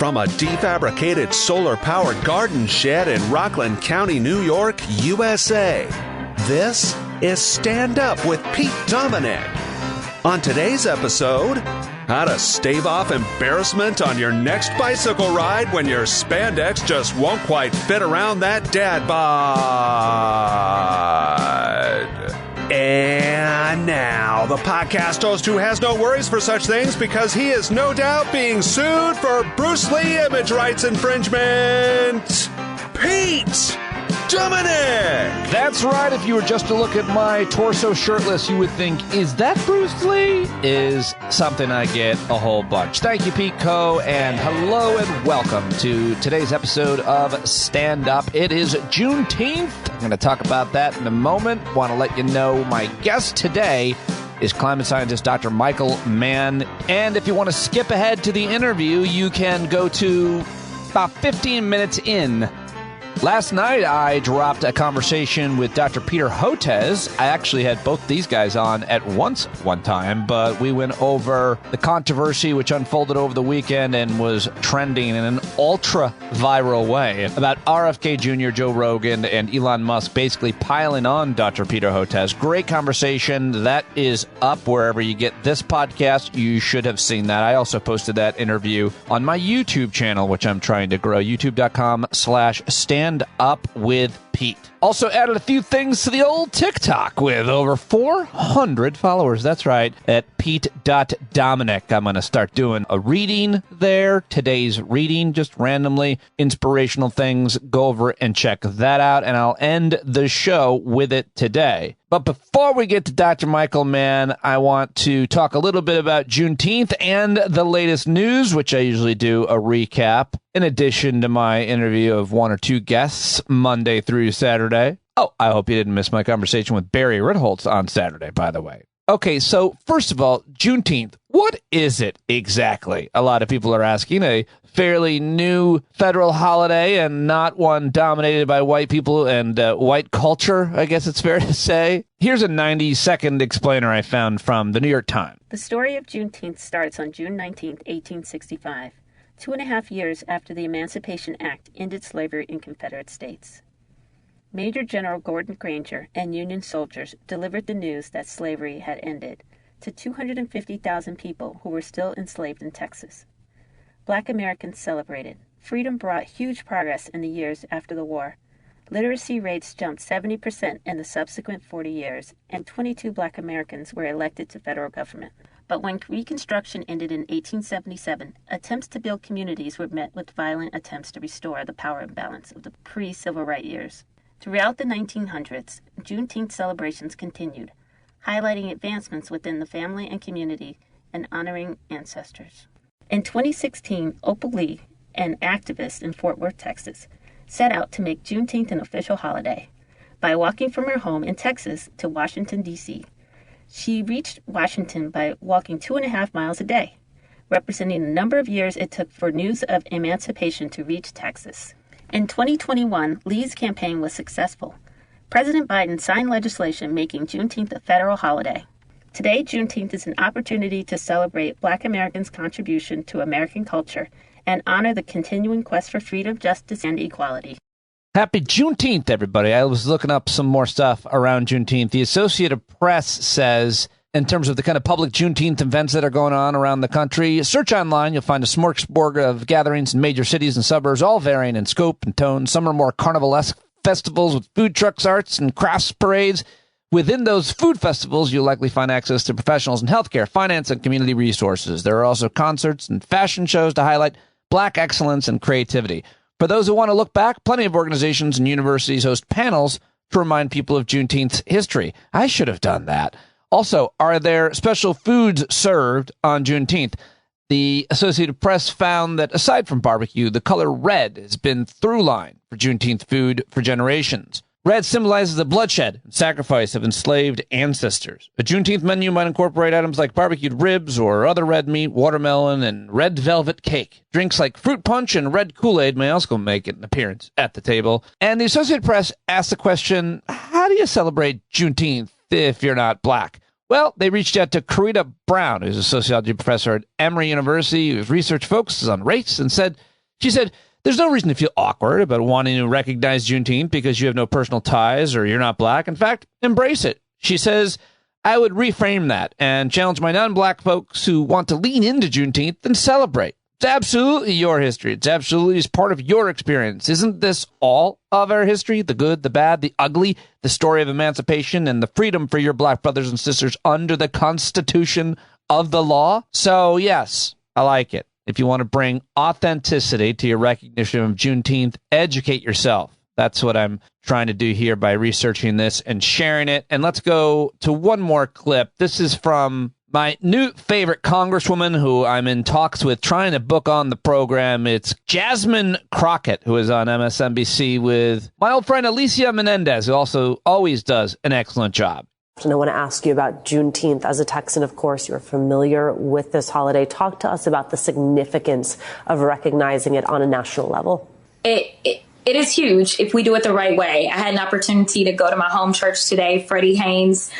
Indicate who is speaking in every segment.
Speaker 1: From a defabricated solar-powered garden shed in Rockland County, New York, USA, this is Stand Up with Pete Dominic. On today's episode, how to stave off embarrassment on your next bicycle ride when your spandex just won't quite fit around that dad bod. And now, the podcast host who has no worries for such things because he is no doubt being sued for Bruce Lee image rights infringement, Pete Dominic!
Speaker 2: That's right. If you were just to look at my torso shirtless, you would think, is that Bruce Lee? Is something I get a whole bunch. Thank you, Pete Co., and hello and welcome to today's episode of Stand Up. It is Juneteenth. I'm going to talk about that in a moment. Want to let you know my guest today is climate scientist Dr. Michael Mann. And if you want to skip ahead to the interview, you can go to about 15 minutes in. Last night, I dropped a conversation with Dr. Peter Hotez. I actually had both these guys on at once one time, but we went over the controversy which unfolded over the weekend and was trending in an ultra-viral way about RFK Jr., Joe Rogan, and Elon Musk basically piling on Dr. Peter Hotez. Great conversation. That is up wherever you get this podcast. You should have seen that. I also posted that interview on my YouTube channel, which I'm trying to grow, youtube.com/stand up with Pete. Also added a few things to the old TikTok with over 400 followers. That's right, at Pete.Dominic. I'm going to start doing a reading there. Today's reading, just randomly inspirational things. Go over and check that out, and I'll end the show with it today. But before we get to Dr. Michael Mann, I want to talk a little bit about Juneteenth and the latest news, which I usually do a recap, in addition to my interview of one or two guests Monday through Saturday. Oh, I hope you didn't miss my conversation with Barry Ritholtz on Saturday, by the way. Okay, so first of all, Juneteenth, what is it exactly? A lot of people are asking. A fairly new federal holiday and not one dominated by white people and white culture, I guess it's fair to say. Here's a 90-second explainer I found from the New York Times.
Speaker 3: The story of Juneteenth starts on June 19, 1865, 2.5 years after the Emancipation Act ended slavery in Confederate states. Major General Gordon Granger and Union soldiers delivered the news that slavery had ended to 250,000 people who were still enslaved in Texas. Black Americans celebrated. Freedom brought huge progress in the years after the war. Literacy rates jumped 70% in the subsequent 40 years, and 22 Black Americans were elected to federal government. But when Reconstruction ended in 1877, attempts to build communities were met with violent attempts to restore the power imbalance of the pre-Civil Rights years. Throughout the 1900s, Juneteenth celebrations continued, highlighting advancements within the family and community and honoring ancestors. In 2016, Opal Lee, an activist in Fort Worth, Texas, set out to make Juneteenth an official holiday by walking from her home in Texas to Washington, D.C. She reached Washington by walking 2.5 miles a day, representing the number of years it took for news of emancipation to reach Texas. In 2021, Lee's campaign was successful. President Biden signed legislation making Juneteenth a federal holiday. Today, Juneteenth is an opportunity to celebrate Black Americans' contribution to American culture and honor the continuing quest for freedom, justice, and equality.
Speaker 2: Happy Juneteenth, everybody. I was looking up some more stuff around Juneteenth. The Associated Press says, in terms of the kind of public Juneteenth events that are going on around the country, search online, you'll find a smorgasbord of gatherings in major cities and suburbs, all varying in scope and tone. Some are more carnivalesque festivals with food trucks, arts, and crafts parades. Within those food festivals, you'll likely find access to professionals in healthcare, finance, and community resources. There are also concerts and fashion shows to highlight Black excellence and creativity. For those who want to look back, plenty of organizations and universities host panels to remind people of Juneteenth's history. I should have done that. Also, are there special foods served on Juneteenth? The Associated Press found that aside from barbecue, the color red has been through line for Juneteenth food for generations. Red symbolizes the bloodshed and sacrifice of enslaved ancestors. A Juneteenth menu might incorporate items like barbecued ribs or other red meat, watermelon, and red velvet cake. Drinks like fruit punch and red Kool-Aid may also make an appearance at the table. And the Associated Press asked the question, how do you celebrate Juneteenth if you're not Black? Well, they reached out to Corita Brown, who's a sociology professor at Emory University, whose research focuses on race, and said She said, there's no reason to feel awkward about wanting to recognize Juneteenth because you have no personal ties or you're not black. In fact, embrace it. She says, I would reframe that and challenge my non-black folks who want to lean into Juneteenth and celebrate. It's absolutely your history. It's absolutely as part of your experience. Isn't this all of our history? The good, the bad, the ugly, the story of emancipation and the freedom for your black brothers and sisters under the Constitution of the law? So, yes, I like it. If you want to bring authenticity to your recognition of Juneteenth, educate yourself. That's what I'm trying to do here by researching this and sharing it. And let's go to one more clip. This is from my new favorite congresswoman who I'm in talks with trying to book on the program. It's Jasmine Crockett, who is on MSNBC with my old friend Alicia Menendez, who also always does an excellent job.
Speaker 4: And I want to ask you about Juneteenth. As a Texan, of course, you're familiar with this holiday. Talk to us about the significance of recognizing it on a national level.
Speaker 5: It is huge if we do it the right way. I had an opportunity to go to my home church today. Freddie Haynes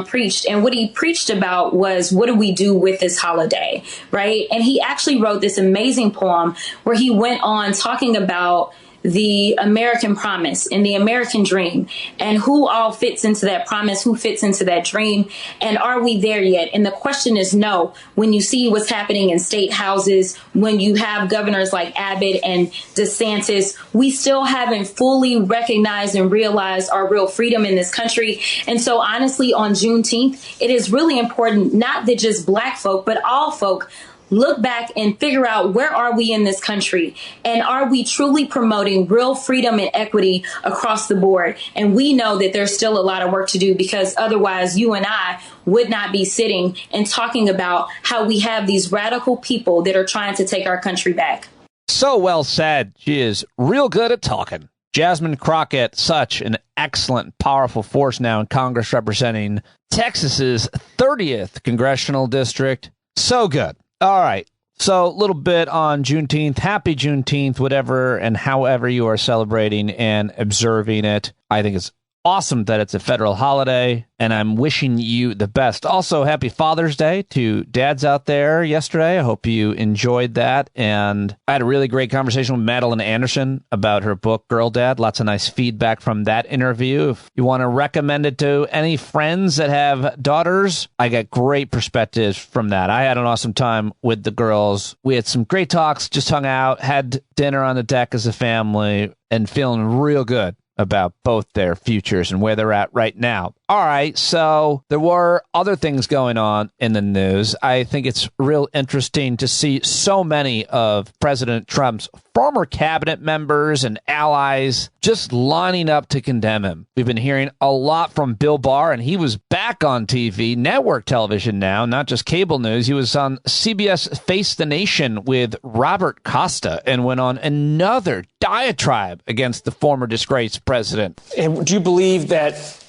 Speaker 5: preached, and what he preached about was, what do we do with this holiday, right? And he actually wrote this amazing poem where he went on talking about the American promise and the American dream and who all fits into that promise, who fits into that dream, and are we there yet? And the question is no. When you see what's happening in state houses, when you have governors like Abbott and DeSantis, we still haven't fully recognized and realized our real freedom in this country. And so honestly, on Juneteenth, it is really important not that just black folk, but all folk look back and figure out, where are we in this country? And are we truly promoting real freedom and equity across the board? And we know that there's still a lot of work to do, because otherwise you and I would not be sitting and talking about how we have these radical people that are trying to take our country back.
Speaker 2: So well said. She is real good at talking. Jasmine Crockett, such an excellent, powerful force now in Congress representing Texas's 30th congressional district. So good. All right, so a little bit on Juneteenth. Happy Juneteenth, whatever and however you are celebrating and observing it. I think it's awesome that it's a federal holiday, and I'm wishing you the best. Also, happy Father's Day to dads out there yesterday. I hope you enjoyed that. And I had a really great conversation with Madeline Anderson about her book, Girl Dad. Lots of nice feedback from that interview. If you want to recommend it to any friends that have daughters, I got great perspectives from that. I had an awesome time with the girls. We had some great talks, just hung out, had dinner on the deck as a family, and feeling real good about both their futures and where they're at right now. All right, so there were other things going on in the news. I think it's real interesting to see so many of President Trump's former cabinet members and allies just lining up to condemn him. We've been hearing a lot from Bill Barr, and he was back on TV, network television now, not just cable news. He was on CBS Face the Nation with Robert Costa and went on another diatribe against the former disgraced president.
Speaker 6: And do you believe that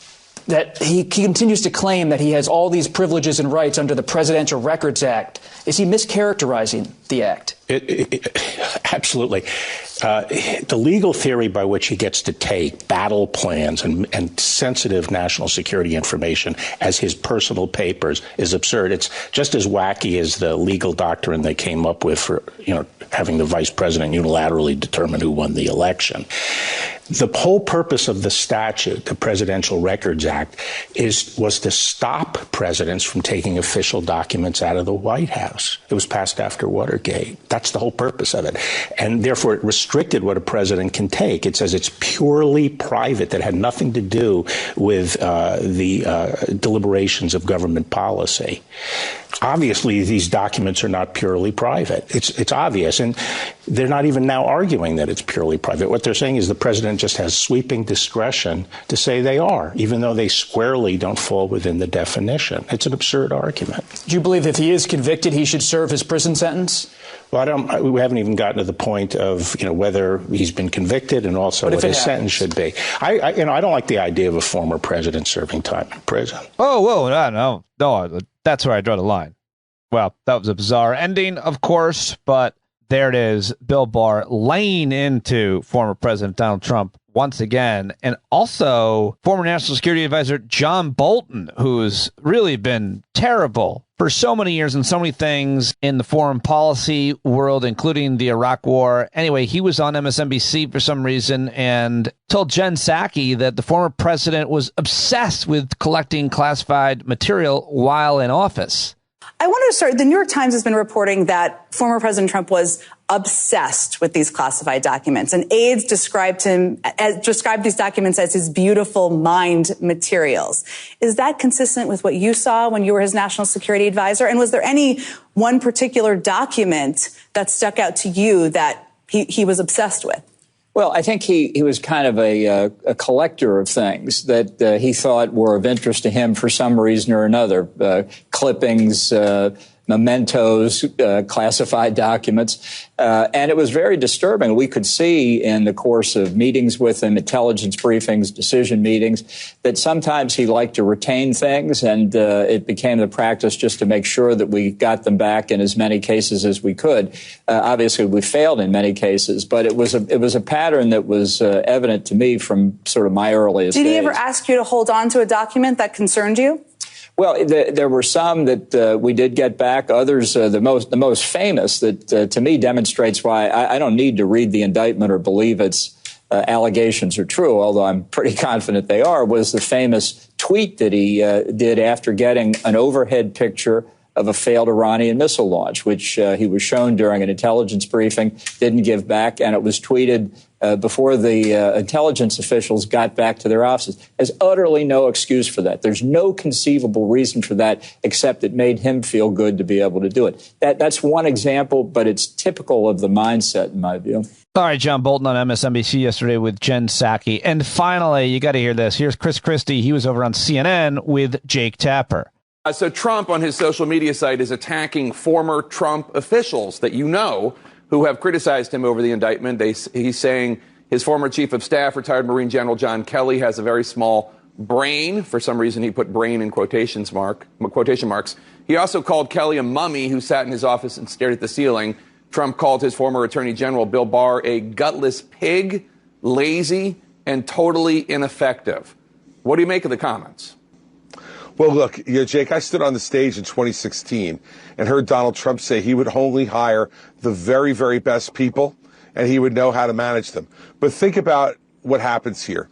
Speaker 6: he continues to claim that he has all these privileges and rights under the Presidential Records Act? Is he mischaracterizing the act?
Speaker 7: Absolutely. The legal theory by which he gets to take battle plans and sensitive national security information as his personal papers is absurd. It's just as wacky as the legal doctrine they came up with for, having the vice president unilaterally determine who won the election. The whole purpose of the statute, the Presidential Records Act, was to stop presidents from taking official documents out of the White House. It was passed after Watergate. That's the whole purpose of it. And therefore, it restricted what a president can take. It says it's purely private, that had nothing to do with the deliberations of government policy. Obviously, these documents are not purely private. It's obvious. And they're not even now arguing that it's purely private. What they're saying is the president just has sweeping discretion to say they are, even though they squarely don't fall within the definition. It's an absurd argument.
Speaker 6: Do you believe if he is convicted, he should serve his prison sentence?
Speaker 7: Well, we haven't even gotten to the point of, whether he's been convicted and also what his sentence should be. I don't like the idea of a former president serving time in prison.
Speaker 2: Oh, whoa, no, that's where I draw the line. Well, that was a bizarre ending, of course, but there it is. Bill Barr laying into former President Donald Trump once again. And also former National Security Advisor John Bolton, who's really been terrible for so many years and so many things in the foreign policy world, including the Iraq War. Anyway, he was on MSNBC for some reason and told Jen Psaki that the former president was obsessed with collecting classified material while in office.
Speaker 8: I wanted to start. The New York Times has been reporting that former President Trump was obsessed with these classified documents, and aides described these documents as his beautiful mind materials. Is that consistent with what you saw when you were his national security advisor? And was there any one particular document that stuck out to you that he was obsessed with?
Speaker 6: Well, I think he was kind of a collector of things that he thought were of interest to him for some reason or another. Clippings, mementos, classified documents. And it was very disturbing. We could see in the course of meetings with him, intelligence briefings, decision meetings, that sometimes he liked to retain things, and it became the practice just to make sure that we got them back in as many cases as we could. Obviously, we failed in many cases, but it was a pattern that was evident to me from sort of my earliest days.
Speaker 8: Did he ever ask you to hold on to a document that concerned you?
Speaker 6: Well, there were some that we did get back. Others, the most famous that to me demonstrates why I don't need to read the indictment or believe its allegations are true, although I'm pretty confident they are, was the famous tweet that he did after getting an overhead picture of a failed Iranian missile launch, which he was shown during an intelligence briefing, didn't give back, and it was tweeted before the intelligence officials got back to their offices. There's utterly no excuse for that. There's no conceivable reason for that, except it made him feel good to be able to do it. That's one example, but it's typical of the mindset, in my view.
Speaker 2: All right, John Bolton on MSNBC yesterday with Jen Psaki. And finally, you got to hear this. Here's Chris Christie. He was over on CNN with Jake Tapper.
Speaker 9: So Trump on his social media site is attacking former Trump officials that you know who have criticized him over the indictment. He's saying his former chief of staff, retired Marine General John Kelly, has a very small brain. For some reason, he put brain in quotation marks. He also called Kelly a mummy who sat in his office and stared at the ceiling. Trump called his former Attorney General Bill Barr a gutless pig, lazy, and totally ineffective. What do you make of the comments?
Speaker 10: Well, look, Jake, I stood on the stage in 2016 and heard Donald Trump say he would only hire the very, very best people and he would know how to manage them. But think about what happens here.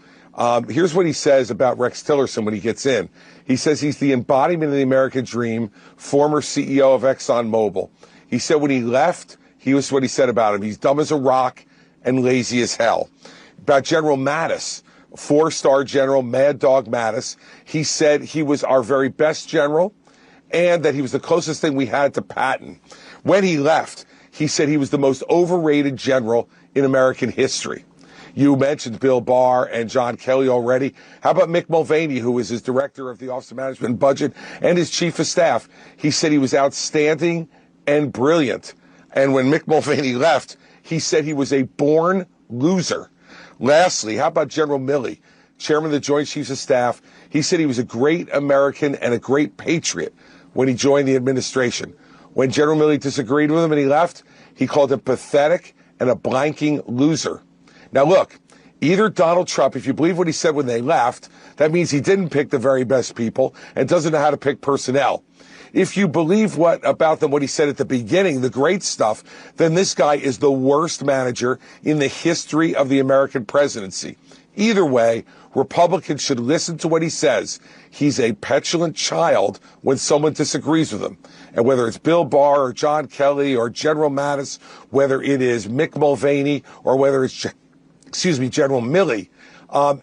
Speaker 10: Here's what he says about Rex Tillerson when he gets in. He says he's the embodiment of the American dream, former CEO of ExxonMobil. He said when he left, was what he said about him. He's dumb as a rock and lazy as hell. About General Mattis, 4-star General Mad Dog Mattis, he said he was our very best general and that he was the closest thing we had to Patton. When he left, he said he was the most overrated general in American history. You mentioned Bill Barr and John Kelly already. How about Mick Mulvaney, who was his director of the Office of Management and Budget and his chief of staff? He said he was outstanding and brilliant. And when Mick Mulvaney left, he said he was a born loser. Lastly, how about General Milley, chairman of the Joint Chiefs of Staff? He said he was a great American and a great patriot when he joined the administration. When General Milley disagreed with him and he left, he called him pathetic and a blanking loser. Now, look, either Donald Trump, if you believe what he said when they left, that means he didn't pick the very best people and doesn't know how to pick personnel. If you believe what he said at the beginning, the great stuff, then this guy is the worst manager in the history of the American presidency. Either way, Republicans should listen to what he says. He's a petulant child when someone disagrees with him. And whether it's Bill Barr or John Kelly or General Mattis, whether it is Mick Mulvaney or whether it's, General Milley,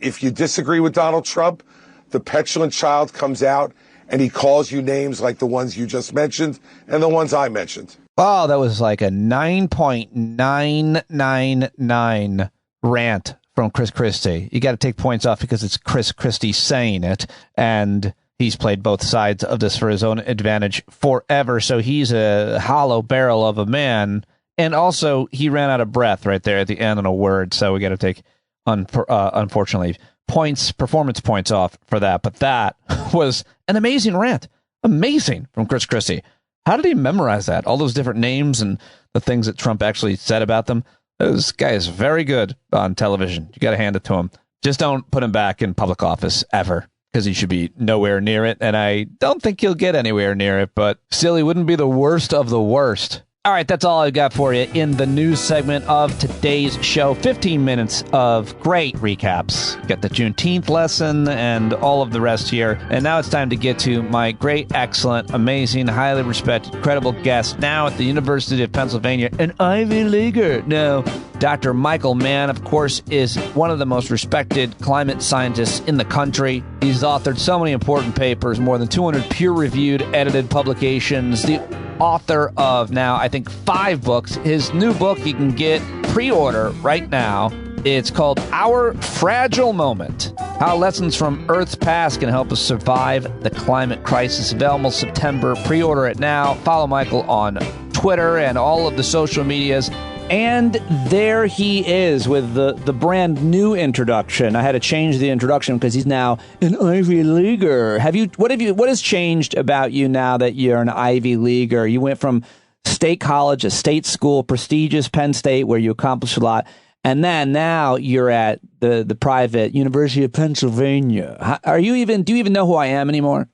Speaker 10: if you disagree with Donald Trump, the petulant child comes out and he calls you names like the ones you just mentioned and the ones I mentioned.
Speaker 2: Oh, that was like a 9.999 rant from Chris Christie. You got to take points off because it's Chris Christie saying it, and he's played both sides of this for his own advantage forever, so he's a hollow barrel of a man. And also, he ran out of breath right there at the end on a word, so we got to take, unfortunately, performance points off for that. But that was an amazing rant. Amazing from Chris Christie. How did he memorize that? All those different names and the things that Trump actually said about them. This guy is very good on television. You got to hand it to him. Just don't put him back in public office ever, because he should be nowhere near it. And I don't think he'll get anywhere near it, but still, he wouldn't be the worst of the worst. All right, that's all I've got for you in the news segment of today's show. 15 minutes of great recaps. Got the Juneteenth lesson and all of the rest here. And now it's time to get to my great, excellent, amazing, highly respected, credible guest now at the University of Pennsylvania, an Ivy Leaguer. No, Dr. Michael Mann, of course, is one of the most respected climate scientists in the country. He's authored so many important papers, more than 200 peer-reviewed, edited publications. The author of now, I think, 5 books. His new book you can get pre-order right now. It's called Our Fragile Moment: How Lessons from Earth's Past Can Help Us Survive the Climate Crisis. Available September. Pre-order it now. Follow Michael on Twitter and all of the social medias. And there he is with the brand new introduction. I had to change the introduction because he's now an Ivy Leaguer. What has changed about you now that you're an Ivy Leaguer? You went from state college, a state school, prestigious Penn State, where you accomplished a lot, and then now you're at the private University of Pennsylvania. Do you even know who I am anymore?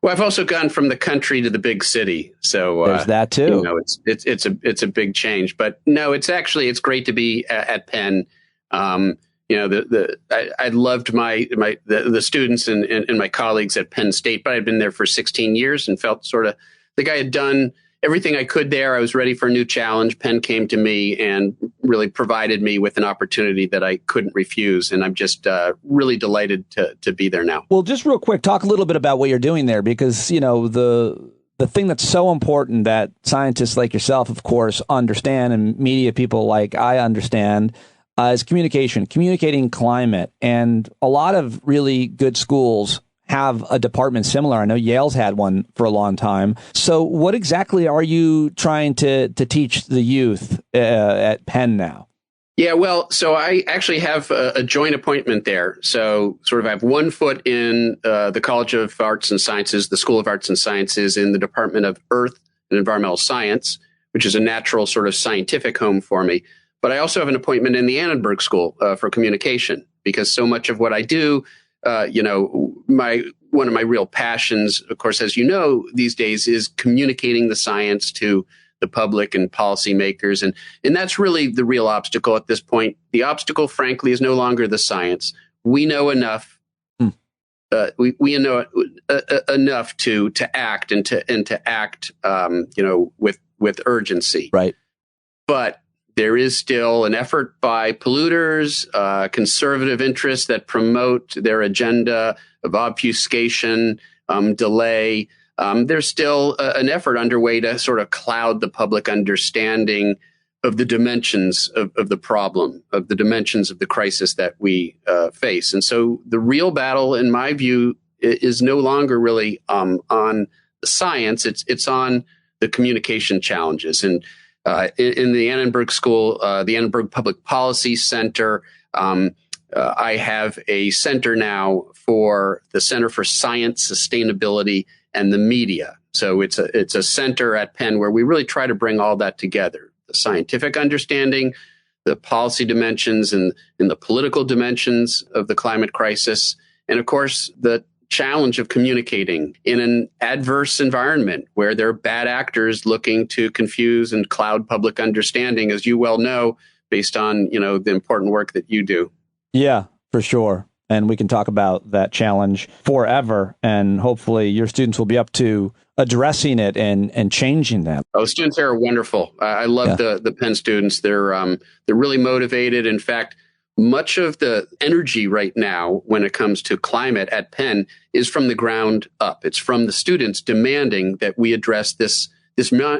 Speaker 11: Well, I've also gone from the country to the big city, so
Speaker 2: there's that too.
Speaker 11: You know, it's a big change, but no, it's great to be at Penn. You know, I loved the students and my colleagues at Penn State, but I'd been there for 16 years and felt sort of like I had done everything I could there. I was ready for a new challenge. Penn came to me and really provided me with an opportunity that I couldn't refuse. And I'm just really delighted to be there now.
Speaker 2: Well, just real quick, talk a little bit about what you're doing there, because, you know, the thing that's so important that scientists like yourself, of course, understand, and media people like I understand, is communicating climate. And a lot of really good schools have a department similar. I know Yale's had one for a long time. So what exactly are you trying to teach the youth at Penn now?
Speaker 11: Yeah, well, so I actually have a joint appointment there. So sort of I have one foot in the College of Arts and Sciences, the School of Arts and Sciences, in the Department of Earth and Environmental Science, which is a natural sort of scientific home for me. But I also have an appointment in the Annenberg School for communication, because so much of what I do, you know, one of my real passions, of course, as you know, these days is communicating the science to the public and policymakers. And that's really the real obstacle at this point. The obstacle, frankly, is no longer the science. We know enough. We know enough to act and to act, you know, with urgency.
Speaker 2: Right.
Speaker 11: But there is still an effort by polluters, conservative interests that promote their agenda of obfuscation, delay. There's still an effort underway to sort of cloud the public understanding of the dimensions of the problem, of the dimensions of the crisis that we face. And so the real battle, in my view, is no longer really on the science. It's on the communication challenges. And in the Annenberg School, the Annenberg Public Policy Center, I have a center now for the Center for Science, Sustainability, and the Media. So it's a center at Penn where we really try to bring all that together: the scientific understanding, the policy dimensions, and the political dimensions of the climate crisis, and of course the challenge of communicating in an adverse environment where there are bad actors looking to confuse and cloud public understanding, as you well know, based on, you know, the important work that you do. Yeah,
Speaker 2: for sure. And we can talk about that challenge forever. And hopefully your students will be up to addressing it and changing that.
Speaker 11: Oh, students are wonderful. I love the Penn students. They're really motivated. In fact, much of the energy right now when it comes to climate at Penn is from the ground up. It's from the students demanding that we address this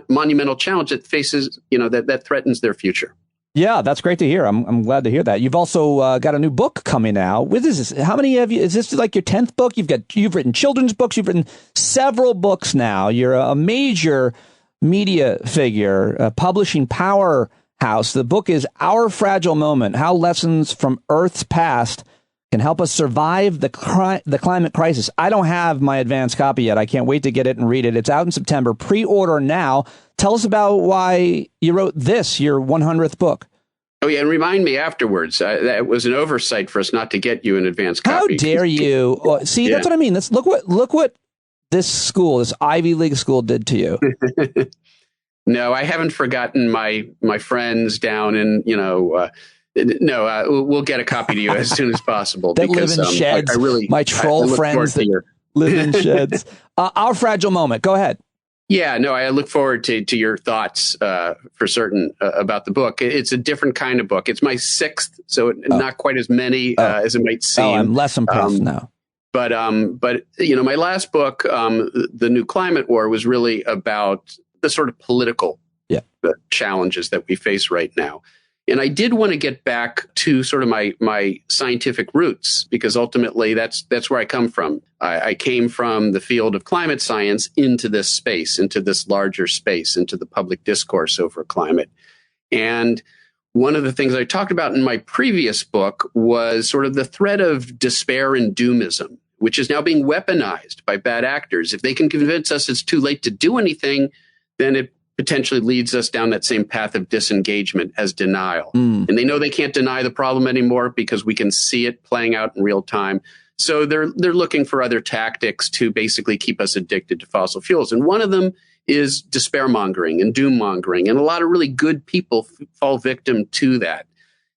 Speaker 11: monumental challenge that faces, you know, that threatens their future.
Speaker 2: Yeah, that's great to hear. I'm glad to hear that. You've also got a new book coming out. What is this? How many have you? Is this like your 10th book? You've written children's books. You've written several books now. You're a major media figure, a publishing powerhouse. The book is Our Fragile Moment: How Lessons from Earth's Past Can Help Us Survive the Climate Crisis. I don't have my advanced copy yet. I can't wait to get it and read it. It's out in September. Pre-order now. Tell us about why you wrote this, your 100th book.
Speaker 11: Oh, yeah, and remind me afterwards. That was an oversight for us not to get you an advance copy.
Speaker 2: How dare you? See, that's what I mean. Look what this school, this Ivy League school, did to you.
Speaker 11: No, I haven't forgotten my friends down in, we'll get a copy to you as soon as possible.
Speaker 2: That live in sheds. My troll friends that live in sheds. Our fragile moment. Go ahead.
Speaker 11: Yeah, no, I look forward to your thoughts for certain about the book. It's a different kind of book. It's my sixth, so not quite as many as it might seem.
Speaker 2: I'm less impressed now.
Speaker 11: But my last book, The New Climate War, was really about the sort of political challenges that we face right now. And I did want to get back to sort of my scientific roots, because ultimately that's where I come from. I came from the field of climate science into this space, into this larger space, into the public discourse over climate. And one of the things I talked about in my previous book was sort of the threat of despair and doomism, which is now being weaponized by bad actors. If they can convince us it's too late to do anything, then it potentially leads us down that same path of disengagement as denial. And they know they can't deny the problem anymore because we can see it playing out in real time. So they're looking for other tactics to basically keep us addicted to fossil fuels. And one of them is despair mongering and doom mongering. And a lot of really good people fall victim to that.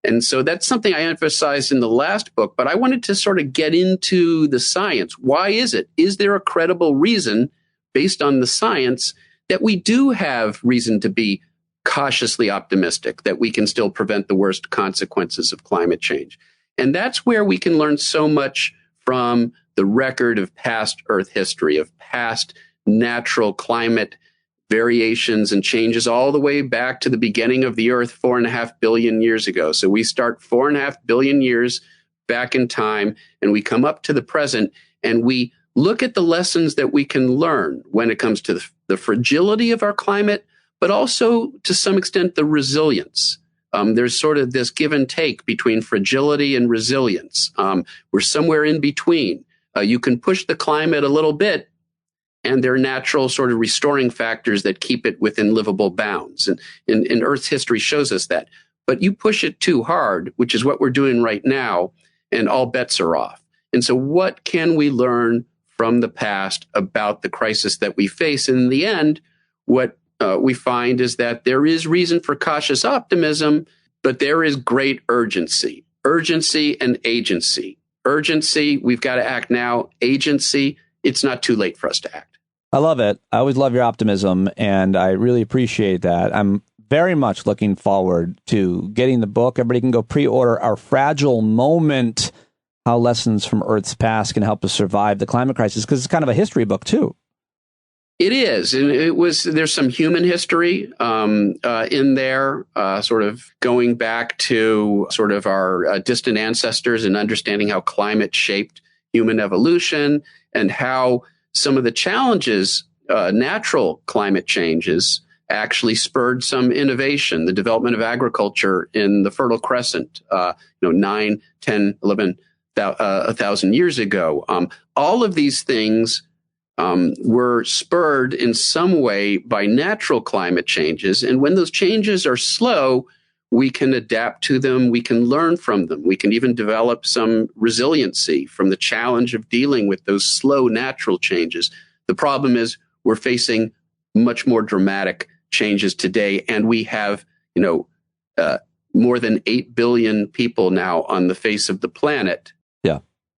Speaker 11: And so that's something I emphasized in the last book, but I wanted to sort of get into the science. Why is it? Is there a credible reason based on the science that we do have reason to be cautiously optimistic that we can still prevent the worst consequences of climate change? And that's where we can learn so much from the record of past Earth history, of past natural climate variations and changes all the way back to the beginning of the Earth 4.5 billion years ago. So we start 4.5 billion years back in time, and we come up to the present, and we look at the lessons that we can learn when it comes to the fragility of our climate, but also to some extent the resilience. There's sort of this give and take between fragility and resilience. We're somewhere in between. You can push the climate a little bit, and there are natural sort of restoring factors that keep it within livable bounds. And Earth's history shows us that. But you push it too hard, which is what we're doing right now, and all bets are off. And so what can we learn from the past about the crisis that we face? And in the end, what we find is that there is reason for cautious optimism, but there is great urgency and agency. Urgency, we've got to act now. Agency, it's not too late for us to act.
Speaker 2: I love it. I always love your optimism, and I really appreciate that. I'm very much looking forward to getting the book. Everybody can go pre-order Our Fragile Moment, How Lessons from Earth's Past Can Help Us Survive the Climate Crisis, because it's kind of a history book, too.
Speaker 11: It is. And there's some human history in there, sort of going back to sort of our distant ancestors and understanding how climate shaped human evolution and how some of the challenges, natural climate changes, actually spurred some innovation, the development of agriculture in the Fertile Crescent, 9, 10, 11, 1,000 years ago. All of these things were spurred in some way by natural climate changes. And when those changes are slow, we can adapt to them. We can learn from them. We can even develop some resiliency from the challenge of dealing with those slow natural changes. The problem is we're facing much more dramatic changes today. And we have, more than 8 billion people now on the face of the planet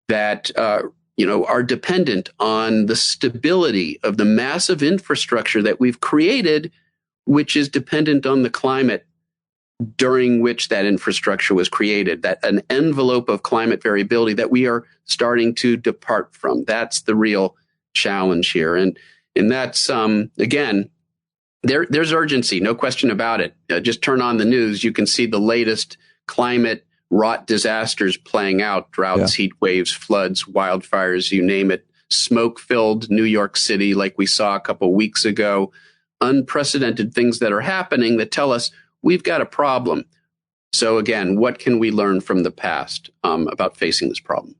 Speaker 11: that are dependent on the stability of the massive infrastructure that we've created, which is dependent on the climate during which that infrastructure was created, that an envelope of climate variability that we are starting to depart from. That's the real challenge here. And that's, again, there's urgency, no question about it. Just turn on the news. You can see the latest climate wrought disasters playing out, droughts, heat waves, floods, wildfires, you name it, smoke-filled New York City like we saw a couple weeks ago, unprecedented things that are happening that tell us we've got a problem. So again, what can we learn from the past about facing this problem?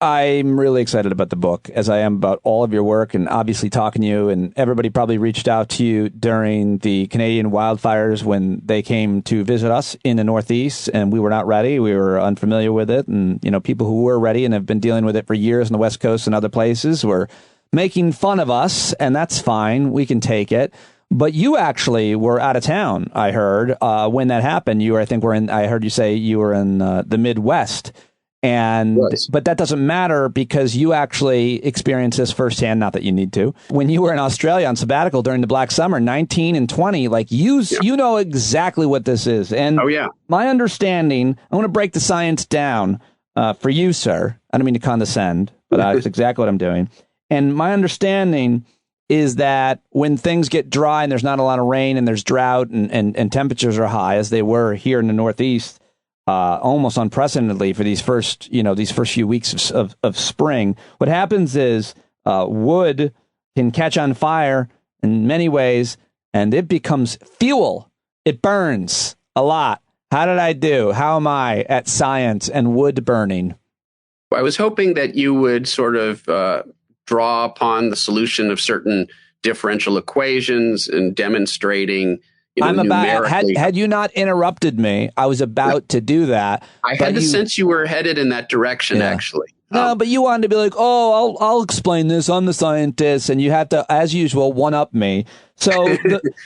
Speaker 2: I'm really excited about the book, as I am about all of your work, and obviously talking to you. And everybody probably reached out to you during the Canadian wildfires when they came to visit us in the Northeast, and we were not ready. We were unfamiliar with it. And, people who were ready and have been dealing with it for years on the West Coast and other places were making fun of us, and that's fine. We can take it. But you actually were out of town, I heard, when that happened. I heard you say you were in the Midwest. But that doesn't matter because you actually experienced this firsthand, not that you need to. When you were in Australia on sabbatical during the Black Summer, 19 and 20, you know exactly what this is. And my understanding, I want to break the science down for you, sir. I don't mean to condescend, but that's exactly what I'm doing. And my understanding is that when things get dry and there's not a lot of rain and there's drought and temperatures are high, as they were here in the Northeast, almost unprecedentedly for these first few weeks of spring, what happens is wood can catch on fire in many ways, and it becomes fuel. It burns a lot. How did I do? How am I at science and wood burning?
Speaker 11: I was hoping that you would sort of draw upon the solution of certain differential equations and demonstrating.
Speaker 2: Had you not interrupted me, I was about to do that.
Speaker 11: I had the sense you were headed in that direction, actually.
Speaker 2: No, but you wanted to be like, I'll explain this. I'm the scientist, and you had to, as usual, one-up me. So,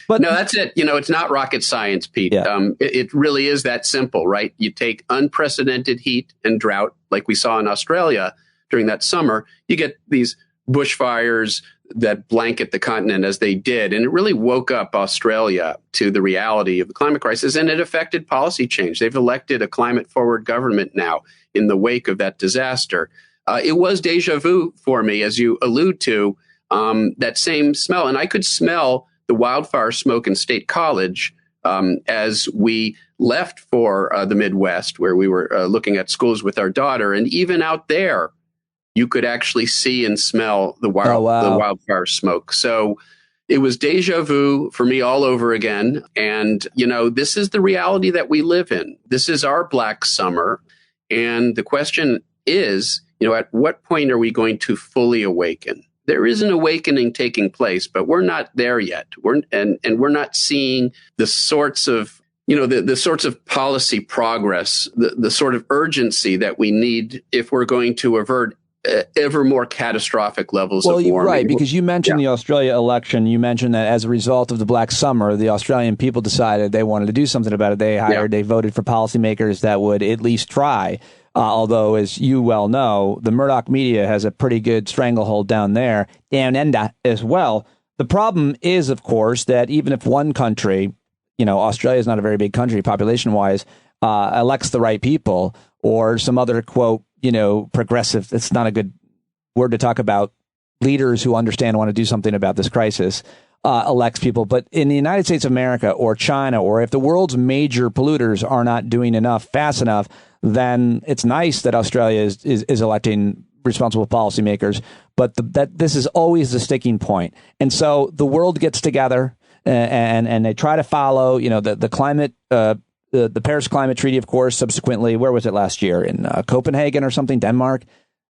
Speaker 2: but
Speaker 11: no, that's it. It's not rocket science, Pete. Yeah. It really is that simple, right? You take unprecedented heat and drought, like we saw in Australia during that summer. You get these bushfires that blanket the continent as they did. And it really woke up Australia to the reality of the climate crisis, and it affected policy change. They've elected a climate forward government now in the wake of that disaster. It was deja vu for me, as you allude to, that same smell. And I could smell the wildfire smoke in State College as we left for the Midwest, where we were looking at schools with our daughter. And even out there, you could actually see and smell the wildfire smoke. So it was deja vu for me all over again. And, this is the reality that we live in. This is our Black Summer. And the question is, at what point are we going to fully awaken? There is an awakening taking place, but we're not there yet. We're not seeing the sorts of the sorts of policy progress, the sort of urgency that we need if we're going to avert ever more catastrophic levels of warming.
Speaker 2: Right, because you mentioned the Australia election. You mentioned that as a result of the Black Summer, the Australian people decided they wanted to do something about it. They voted for policymakers that would at least try. Although, as you well know, the Murdoch media has a pretty good stranglehold down there, down under as well. The problem is, of course, that even if one country, Australia is not a very big country population-wise, elects the right people, or some other, quote, progressive, it's not a good word to talk about, leaders who understand and want to do something about this crisis, elects people. But in the United States of America or China, or if the world's major polluters are not doing enough fast enough, then it's nice that Australia is electing responsible policymakers. But that this is always the sticking point. And so the world gets together and they try to follow, the climate, the Paris Climate Treaty, of course, subsequently, where was it last year? In Copenhagen or something, Denmark?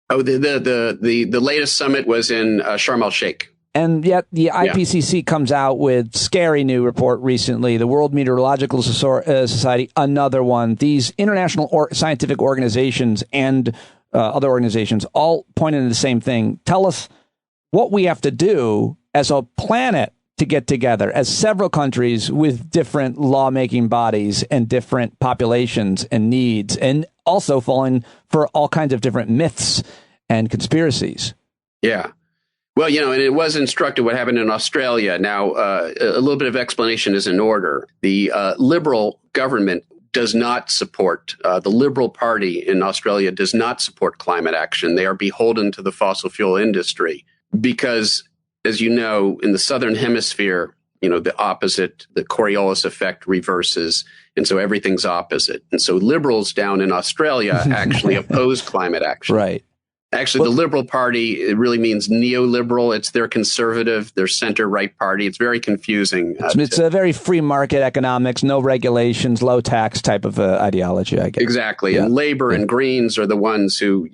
Speaker 11: Oh, the latest summit was in Sharm el-Sheikh.
Speaker 2: And yet the IPCC comes out with scary new report recently. The World Meteorological Society, another one. These international scientific organizations and other organizations all pointing to the same thing. Tell us what we have to do as a planet to get together, as several countries with different lawmaking bodies and different populations and needs, and also falling for all kinds of different myths and conspiracies.
Speaker 11: Yeah. Well, and it was instructive what happened in Australia. Now, a little bit of explanation is in order. The Liberal government does not support, the Liberal Party in Australia does not support climate action. They are beholden to the fossil fuel industry because, as you know, in the Southern Hemisphere, the opposite, the Coriolis effect reverses. And so everything's opposite. And so liberals down in Australia actually oppose climate action.
Speaker 2: Right.
Speaker 11: Actually, the Liberal Party, it really means neoliberal. It's their conservative, their center-right party. It's very confusing.
Speaker 2: It's a very free market economics, no regulations, low tax type of ideology, I guess.
Speaker 11: Exactly. Yeah. And Labor and Greens are the ones who,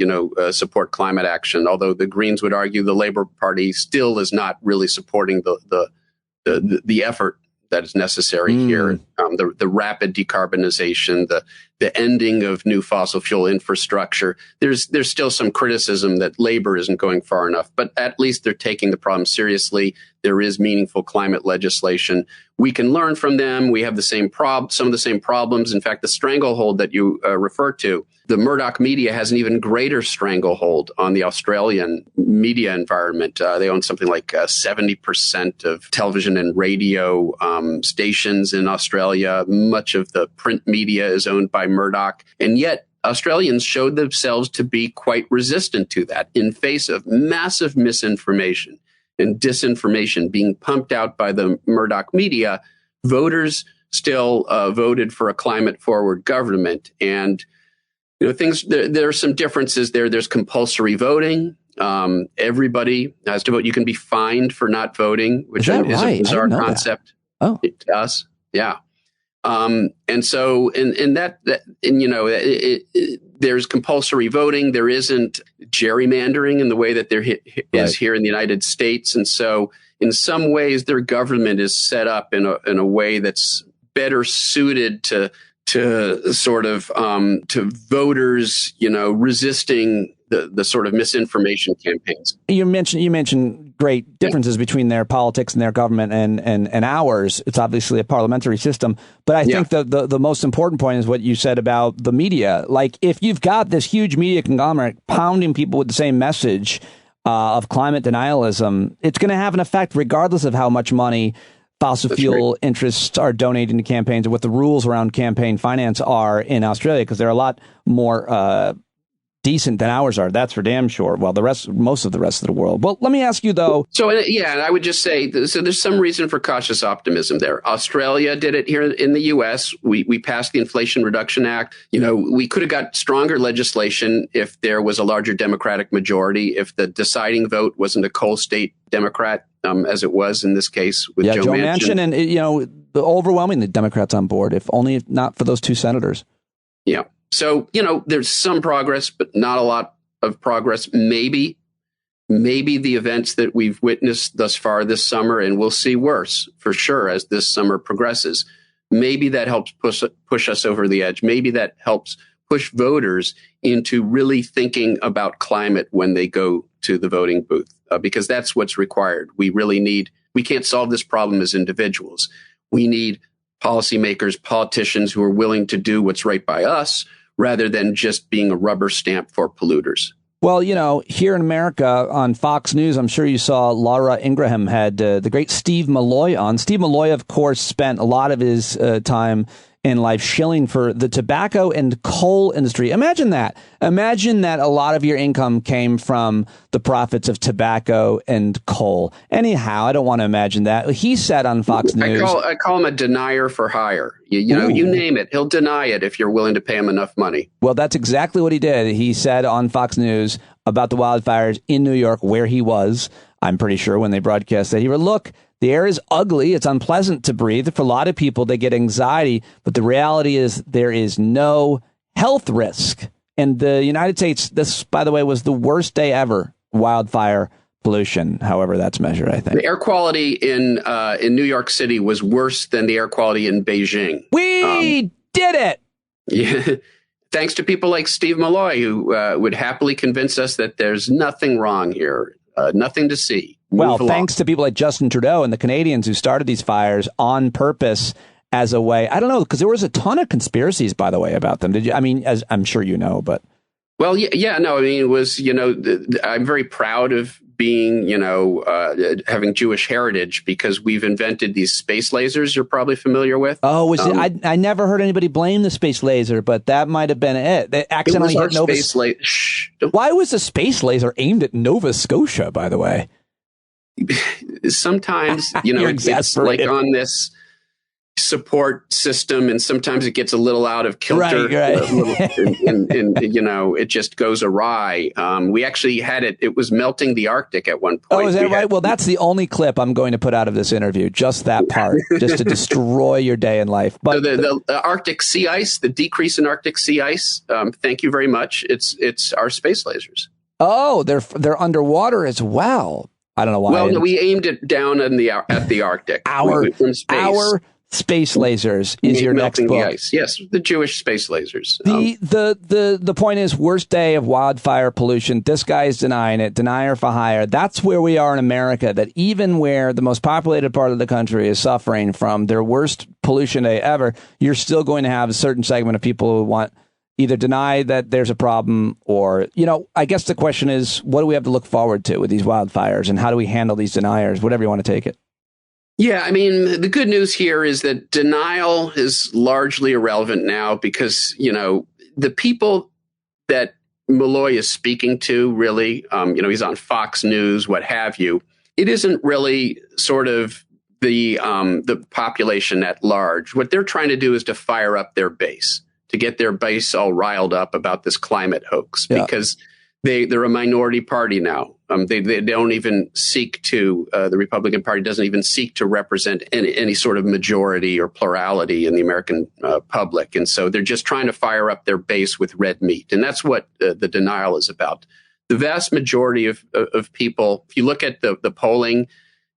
Speaker 11: support climate action, although the Greens would argue the Labor Party still is not really supporting the effort that is necessary here. The rapid decarbonization, the ending of new fossil fuel infrastructure. There's still some criticism that Labor isn't going far enough, but at least they're taking the problem seriously. There is meaningful climate legislation. We can learn from them. We have some of the same problems. In fact, the stranglehold that you refer to, the Murdoch media has an even greater stranglehold on the Australian media environment. They own something like 70% of television and radio stations in Australia. Much of the print media is owned by Murdoch. And yet Australians showed themselves to be quite resistant to that in face of massive misinformation and disinformation being pumped out by the Murdoch media. Voters still voted for a climate forward government. And there are some differences there. There's compulsory voting. Everybody has to vote. You can be fined for not voting, which is a bizarre concept.
Speaker 2: Oh,
Speaker 11: to us. Yeah. And so there's compulsory voting. There isn't gerrymandering in the way that there is here in the United States. And so in some ways, their government is set up in a way that's better suited to sort of to voters, resisting the sort of misinformation campaigns.
Speaker 2: You mentioned great differences between their politics and their government and ours. It's obviously a parliamentary system. But I think the most important point is what you said about the media. Like, if you've got this huge media conglomerate pounding people with the same message of climate denialism, it's going to have an effect regardless of how much money fossil fuel interests are donating to campaigns and what the rules around campaign finance are in Australia, because they're a lot more decent than ours are. That's for damn sure. Well, most of the rest of the world. Well, let me ask you, though.
Speaker 11: So, and I would just say, so there's some reason for cautious optimism there. Australia did it here in the U.S. We passed the Inflation Reduction Act. We could have got stronger legislation if there was a larger Democratic majority, if the deciding vote wasn't a coal state Democrat, as it was in this case with Joe Manchin.
Speaker 2: And, overwhelmingly Democrats on board, if only not for those two senators.
Speaker 11: Yeah. So, there's some progress, but not a lot of progress. Maybe the events that we've witnessed thus far this summer, and we'll see worse for sure as this summer progresses. Maybe that helps push us over the edge. Maybe that helps push voters into really thinking about climate when they go to the voting booth, because that's what's required. We can't solve this problem as individuals. We need policymakers, politicians who are willing to do what's right by us, rather than just being a rubber stamp for polluters.
Speaker 2: Well, here in America on Fox News, I'm sure you saw Laura Ingraham had the great Steve Malloy on. Steve Malloy, of course, spent a lot of his time in life shilling for the tobacco and coal industry. Imagine that. Imagine that a lot of your income came from the profits of tobacco and coal. Anyhow, I don't want to imagine that. He said on Fox News,
Speaker 11: I call him a denier for hire. You name it. He'll deny it if you're willing to pay him enough money.
Speaker 2: Well, that's exactly what he did. He said on Fox News about the wildfires in New York, where he was, I'm pretty sure, when they broadcast that, he wrote, look, the air is ugly. It's unpleasant to breathe. For a lot of people, they get anxiety. But the reality is there is no health risk. In the United States, this, by the way, was the worst day ever. Wildfire pollution, however that's measured, I think.
Speaker 11: The air quality in New York City was worse than the air quality in Beijing.
Speaker 2: We did it!
Speaker 11: Yeah. Thanks to people like Steve Malloy, who would happily convince us that there's nothing wrong here, nothing to see.
Speaker 2: Well, thanks to people like Justin Trudeau and the Canadians who started these fires on purpose as a way. I don't know, because there was a ton of conspiracies, by the way, about them. Did you? I mean, as I'm sure you know, but.
Speaker 11: Well, it was, I'm very proud of being, having Jewish heritage, because we've invented these space lasers you're probably familiar with.
Speaker 2: Oh, I never heard anybody blame the space laser, but that might have been it. They accidentally hit Nova Scotia. Why was the space laser aimed at Nova Scotia, by the way?
Speaker 11: Sometimes, it's like on this support system, and sometimes it gets a little out of kilter,
Speaker 2: right.
Speaker 11: and it just goes awry. We actually had it was melting the Arctic at one point.
Speaker 2: Oh, is that right? Well, that's the only clip I'm going to put out of this interview, just that part, just to destroy your day in life. But
Speaker 11: so the Arctic sea ice, the decrease in Arctic sea ice, thank you very much. It's our space lasers.
Speaker 2: Oh, they're underwater as well. I don't know why.
Speaker 11: Well, no, we aimed it down at the Arctic.
Speaker 2: Our space lasers is your next book.
Speaker 11: The ice. Yes, the Jewish space lasers.
Speaker 2: The point is, worst day of wildfire pollution. This guy is denying it. Denier for hire. That's where we are in America. That even where the most populated part of the country is suffering from their worst pollution day ever, you're still going to have a certain segment of people who want either deny that there's a problem or, I guess the question is, what do we have to look forward to with these wildfires and how do we handle these deniers, whatever you want to take it?
Speaker 11: Yeah, I mean, the good news here is that denial is largely irrelevant now because, the people that Malloy is speaking to really, he's on Fox News, what have you. It isn't really sort of the population at large. What they're trying to do is to fire up their base, to get their base all riled up about this climate hoax because they're a minority party now. They don't even seek to, the Republican Party doesn't even seek to represent any sort of majority or plurality in the American public. And so they're just trying to fire up their base with red meat. And that's what the denial is about. The vast majority of people, if you look at the polling,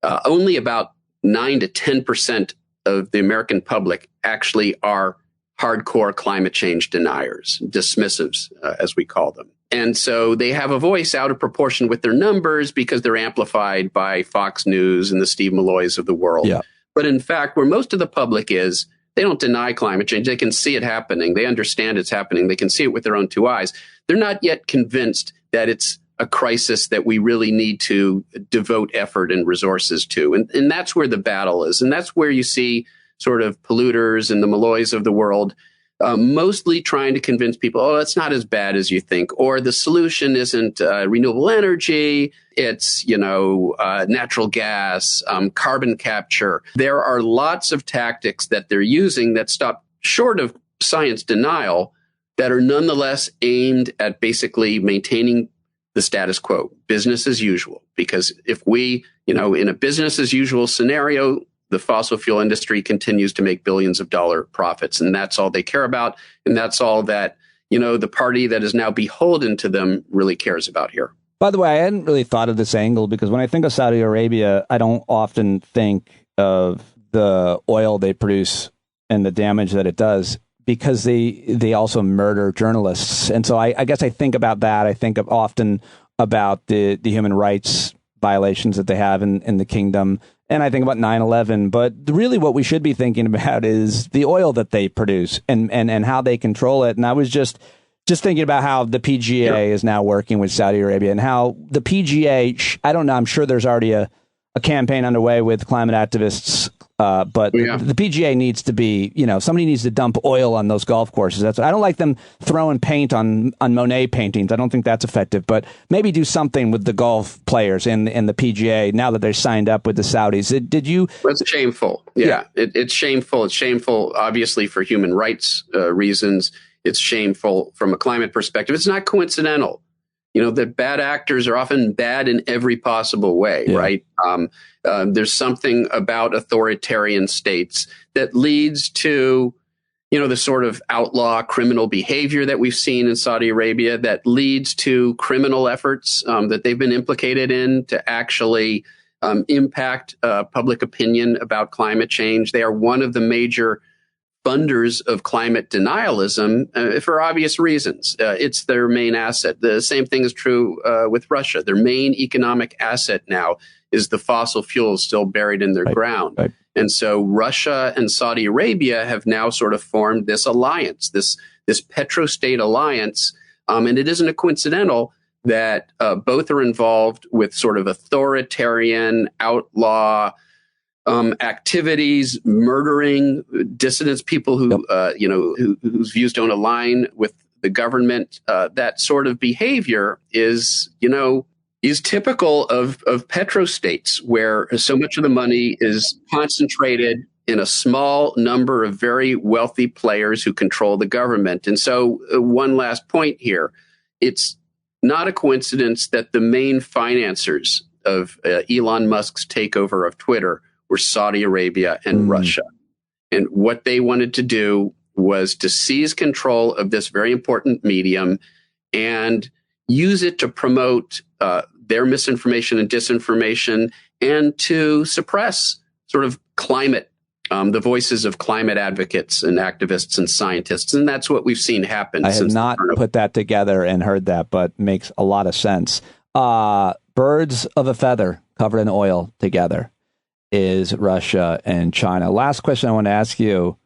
Speaker 11: only about 9 to 10% of the American public actually are hardcore climate change deniers, dismissives, as we call them. And so they have a voice out of proportion with their numbers because they're amplified by Fox News and the Steve Malloys of the world. Yeah. But in fact, where most of the public is, they don't deny climate change. They can see it happening. They understand it's happening. They can see it with their own two eyes. They're not yet convinced that it's a crisis that we really need to devote effort and resources to. And that's where the battle is. And that's where you see sort of polluters and the Malloys of the world mostly trying to convince people, oh, it's not as bad as you think, or the solution isn't renewable energy, it's, natural gas, carbon capture. There are lots of tactics that they're using that stop short of science denial that are nonetheless aimed at basically maintaining the status quo, business as usual. Because if we, in a business as usual scenario, the fossil fuel industry continues to make billions of dollar profits, and that's all they care about. And that's all that, the party that is now beholden to them really cares about here.
Speaker 2: By the way, I hadn't really thought of this angle because when I think of Saudi Arabia, I don't often think of the oil they produce and the damage that it does because they also murder journalists. And so I guess I think about that. I think often about the human rights violations that they have in the kingdom. And I think about 9/11, but really what we should be thinking about is the oil that they produce and how they control it. And I was just thinking about how the PGA is now working with Saudi Arabia and how the PGA, I don't know, I'm sure there's already a campaign underway with climate activists, but the PGA needs to be, somebody needs to dump oil on those golf courses. I don't like them throwing paint on Monet paintings. I don't think that's effective, but maybe do something with the golf players in the PGA now that they're signed up with the Saudis. Did you?
Speaker 11: Well, it's shameful. Yeah. It's shameful. It's shameful, obviously, for human rights reasons. It's shameful from a climate perspective. It's not coincidental. That bad actors are often bad in every possible way, right? There's something about authoritarian states that leads to, the sort of outlaw criminal behavior that we've seen in Saudi Arabia that leads to criminal efforts that they've been implicated in to actually impact public opinion about climate change. They are one of the major funders of climate denialism for obvious reasons. It's their main asset. The same thing is true with Russia. Their main economic asset now is the fossil fuels still buried in their ground. Right. And so Russia and Saudi Arabia have now sort of formed this alliance, this petrostate alliance. And it isn't a coincidental that both are involved with sort of authoritarian, outlaw activities, murdering dissidents, people who, whose views don't align with the government. That sort of behavior is typical of petrostates, where so much of the money is concentrated in a small number of very wealthy players who control the government. And so one last point here. It's not a coincidence that the main financiers of Elon Musk's takeover of Twitter were Saudi Arabia and Russia. And what they wanted to do was to seize control of this very important medium and use it to promote their misinformation and disinformation and to suppress sort of climate, the voices of climate advocates and activists and scientists. And that's what we've seen happen.
Speaker 2: I have not put that together and heard that, but makes a lot of sense. Birds of a feather covered in oil together is Russia and China. Last question I want to ask you.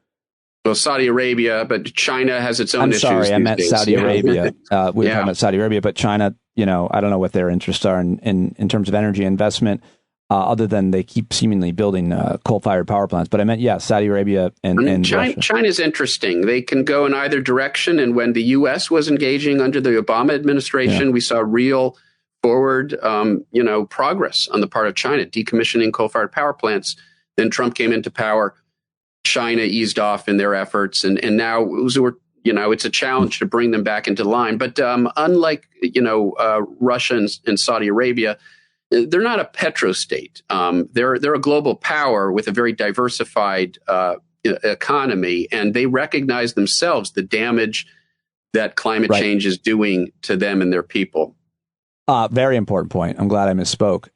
Speaker 11: Well, Saudi Arabia, but China has its own issues.
Speaker 2: I'm sorry, I meant Saudi Arabia. We were talking about Saudi Arabia, but China, I don't know what their interests are in terms of energy investment, other than they keep seemingly building coal-fired power plants. But I meant, Saudi Arabia and Russia.
Speaker 11: China's interesting. They can go in either direction. And when the U.S. was engaging under the Obama administration, we saw real forward, progress on the part of China, decommissioning coal-fired power plants. Then Trump came into power. China eased off in their efforts, and now it's a challenge to bring them back into line. But unlike Russia and Saudi Arabia, they're not a petrostate. They're a global power with a very diversified economy, and they recognize themselves the damage that climate change is doing to them and their people.
Speaker 2: Very important point. I'm glad I misspoke.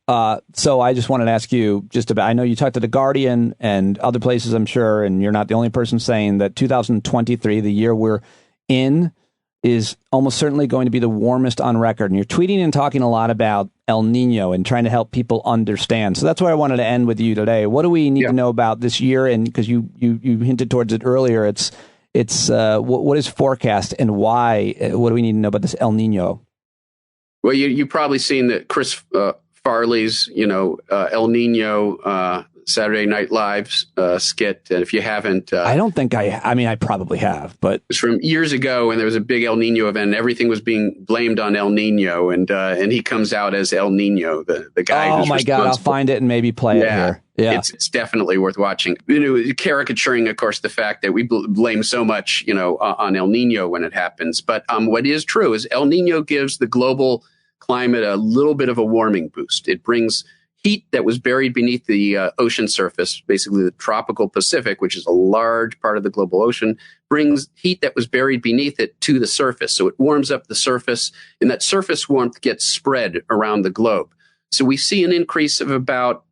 Speaker 2: So I just wanted to ask you I know you talked to The Guardian and other places, I'm sure, and you're not the only person saying that 2023, the year we're in, is almost certainly going to be the warmest on record. And you're tweeting and talking a lot about El Nino and trying to help people understand. So that's where I wanted to end with you today. What do we need to know about this year? And because you hinted towards it earlier, it's what is forecast and why? What do we need to know about this El Nino?
Speaker 11: Well, you've probably seen that Chris Farley's, El Nino Saturday Night Live's skit. And if you haven't,
Speaker 2: I don't think I probably have, but
Speaker 11: it's from years ago when there was a big El Nino event and everything was being blamed on El Nino. And he comes out as El Nino, the guy.
Speaker 2: Oh, my God. I'll find it and maybe play it here. Yeah,
Speaker 11: it's definitely worth watching. Caricaturing, of course, the fact that we blame so much, on El Nino when it happens. But what is true is El Nino gives the global climate a little bit of a warming boost. It brings heat that was buried beneath the ocean surface, basically the tropical Pacific, which is a large part of the global ocean, brings heat that was buried beneath it to the surface. So it warms up the surface, and that surface warmth gets spread around the globe. So we see an increase of about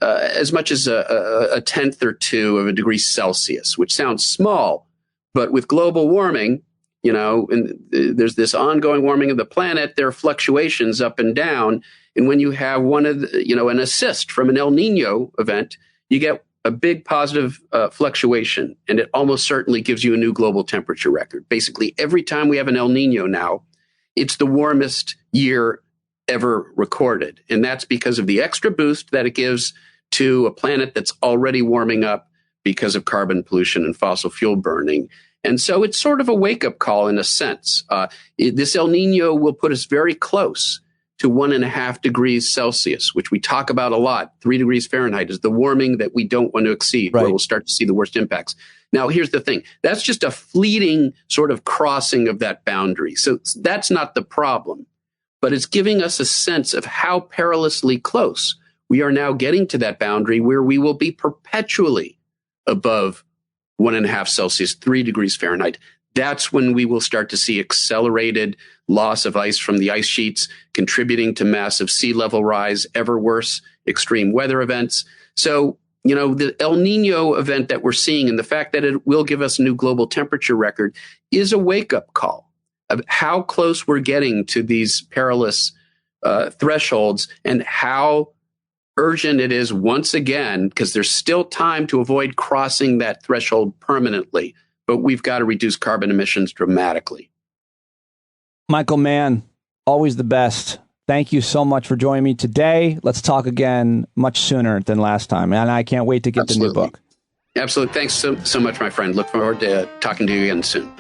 Speaker 11: as much as a tenth or two of a degree Celsius, which sounds small, but with global warming, and there's this ongoing warming of the planet, there are fluctuations up and down. And when you have an assist from an El Nino event, you get a big positive fluctuation, and it almost certainly gives you a new global temperature record. Basically, every time we have an El Nino now, it's the warmest year ever recorded. And that's because of the extra boost that it gives to a planet that's already warming up because of carbon pollution and fossil fuel burning. And so it's sort of a wake-up call in a sense. This El Nino will put us very close to 1.5 degrees Celsius, which we talk about a lot. 3 degrees Fahrenheit is the warming that we don't want to exceed, where we'll start to see the worst impacts. Now, here's the thing. That's just a fleeting sort of crossing of that boundary. So that's not the problem. But it's giving us a sense of how perilously close we are now getting to that boundary where we will be perpetually above 1.5 Celsius, 3 degrees Fahrenheit. That's when we will start to see accelerated loss of ice from the ice sheets, contributing to massive sea level rise, ever worse extreme weather events. So, the El Nino event that we're seeing and the fact that it will give us a new global temperature record is a wake-up call of how close we're getting to these perilous thresholds and how urgent it is once again, because there's still time to avoid crossing that threshold permanently, but we've got to reduce carbon emissions dramatically.
Speaker 2: Michael Mann, always the best. Thank you so much for joining me today. Let's talk again much sooner than last time. And I can't wait to get the new book.
Speaker 11: Absolutely. Thanks so much, my friend. Look forward to talking to you again soon.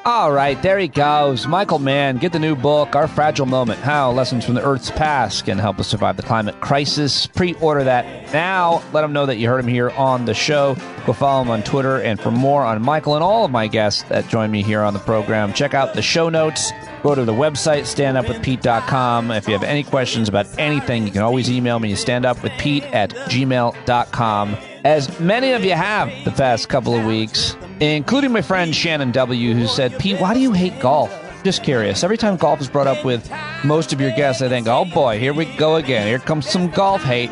Speaker 2: All right, there he goes. Michael Mann, get the new book, Our Fragile Moment, How Lessons from the Earth's Past Can Help Us Survive the Climate Crisis. Pre-order that now. Let him know that you heard him here on the show. Go follow him on Twitter. And for more on Michael and all of my guests that join me here on the program, check out the show notes. Go to the website, standupwithpete.com. If you have any questions about anything, you can always email me, standupwithpete@gmail.com. As many of you have the past couple of weeks, including my friend Shannon W., who said, Pete, why do you hate golf? Just curious. Every time golf is brought up with most of your guests, I think, oh boy, here we go again. Here comes some golf hate.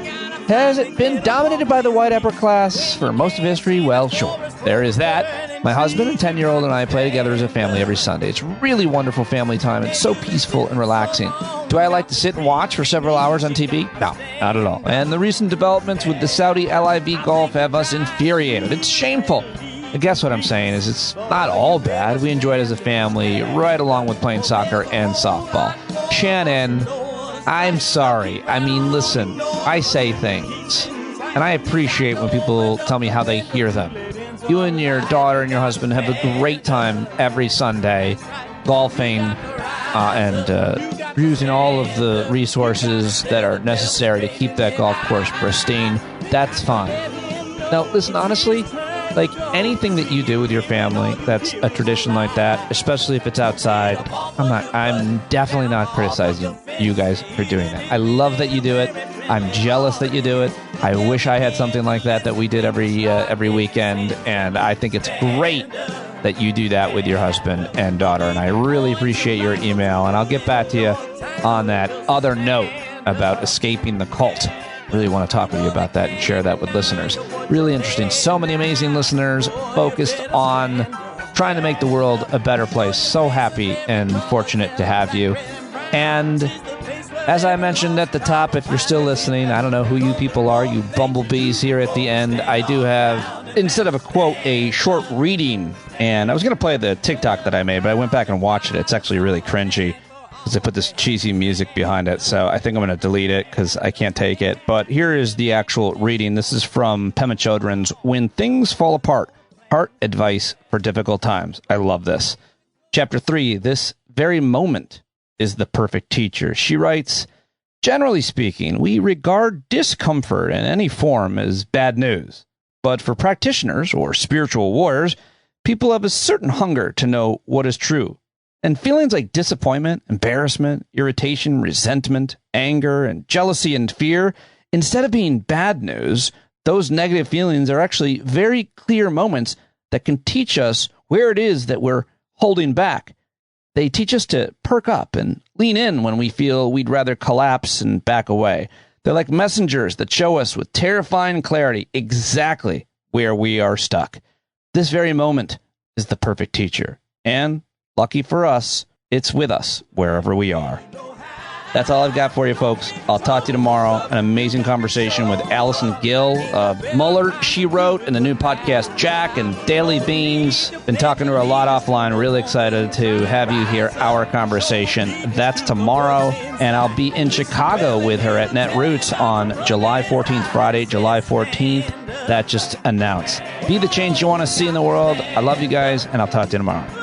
Speaker 2: Has it been dominated by the white upper class for most of history? Well, sure. There is that. My husband and 10-year-old and I play together as a family every Sunday. It's really wonderful family time. It's so peaceful and relaxing. Do I like to sit and watch for several hours on TV? No, not at all. And the recent developments with the Saudi LIV Golf have us infuriated. It's shameful. I guess what I'm saying is it's not all bad. We enjoy it as a family, right along with playing soccer and softball. Shannon, I'm sorry. I mean, listen, I say things, and I appreciate when people tell me how they hear them. You and your daughter and your husband have a great time every Sunday golfing and using all of the resources that are necessary to keep that golf course pristine. That's fine. Now, listen, honestly, like anything that you do with your family that's a tradition like that, especially if it's outside, I'm definitely not criticizing you guys for doing that. I love that you do it. I'm jealous that you do it. I wish I had something like that we did every weekend, and I think it's great that you do that with your husband and daughter, and I really appreciate your email, and I'll get back to you on that other note about escaping the cult. Really want to talk with you about that and share that with listeners. Really interesting. So many amazing listeners focused on trying to make the world a better place. So happy and fortunate to have you. And as I mentioned at the top, if you're still listening, I don't know who you people are, you bumblebees here at the end. I do have, instead of a quote, a short reading. And I was going to play the TikTok that I made, but I went back and watched it. It's actually really cringy because I put this cheesy music behind it. So I think I'm going to delete it because I can't take it. But here is the actual reading. This is from Pema Chodron's When Things Fall Apart, Heart Advice for Difficult Times. I love this. Chapter 3, This Very Moment is the Perfect Teacher. She writes, generally speaking, we regard discomfort in any form as bad news. But for practitioners or spiritual warriors, people have a certain hunger to know what is true. And feelings like disappointment, embarrassment, irritation, resentment, anger, and jealousy and fear, instead of being bad news, those negative feelings are actually very clear moments that can teach us where it is that we're holding back. They teach us to perk up and lean in when we feel we'd rather collapse and back away. They're like messengers that show us with terrifying clarity exactly where we are stuck. This very moment is the perfect teacher. And lucky for us, it's with us wherever we are. That's all I've got for you, folks. I'll talk to you tomorrow. An amazing conversation with Allison Gill of Mueller, She Wrote, and the new podcast, Jack and Daily Beans. Been talking to her a lot offline. Really excited to have you hear our conversation. That's tomorrow. And I'll be in Chicago with her at Netroots on July 14th, Friday, July 14th. That just announced. Be the change you want to see in the world. I love you guys, and I'll talk to you tomorrow.